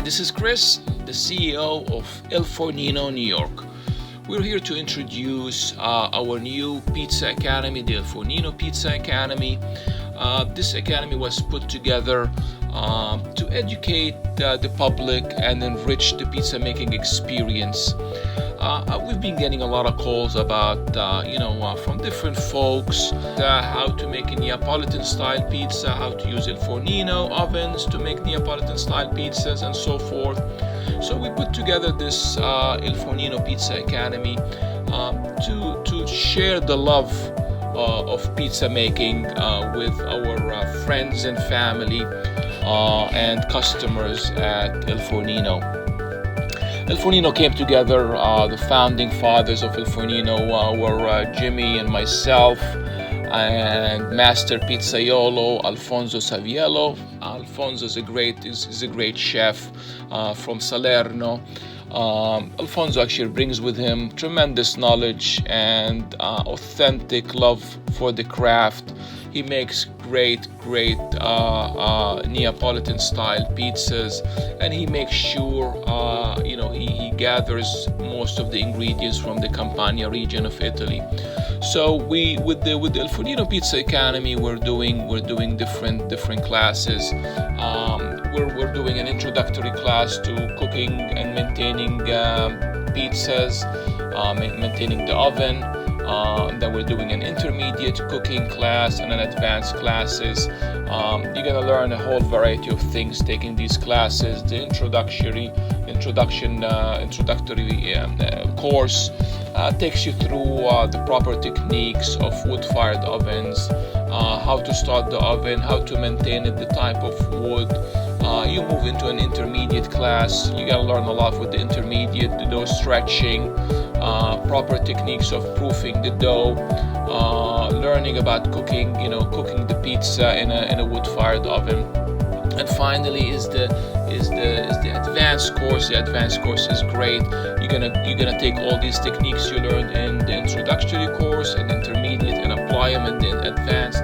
Hi, this is Chris, the CEO of ilFornino, New York. We're here to introduce our new Pizza Academy, the ilFornino Pizza Academy. This academy was put together to educate the public and enrich the pizza making experience. We've been getting a lot of calls about, from different folks, how to make a Neapolitan style pizza, how to use ilFornino ovens to make Neapolitan style pizzas, and so forth. So we put together this ilFornino Pizza Academy to share the love of pizza making with our friends and family and customers at ilFornino. ilFornino came together, the founding fathers of ilFornino were Jimmy and myself and Master Pizzaiolo Alfonso Saviello. Alfonso is a great chef from Salerno. Alfonso actually brings with him tremendous knowledge and authentic love for the craft. He makes great Neapolitan style pizzas, and he makes sure he gathers most of the ingredients from the Campania region of Italy. So with the ilFornino Pizza Academy, we're doing different classes. We're doing an introductory class to cooking and maintaining pizzas, maintaining the oven. Then we're doing an intermediate cooking class and an advanced classes. You're gonna learn a whole variety of things taking these classes. The introductory course takes you through the proper techniques of wood-fired ovens, how to start the oven, how to maintain it, the type of wood. You move into an intermediate class. You gotta learn a lot with the intermediate, the dough stretching, proper techniques of proofing the dough, learning about cooking the pizza in a wood-fired oven. And finally is the advanced course. The advanced course is great. You're gonna take all these techniques you learned in the introductory course and intermediate and apply them in the advanced.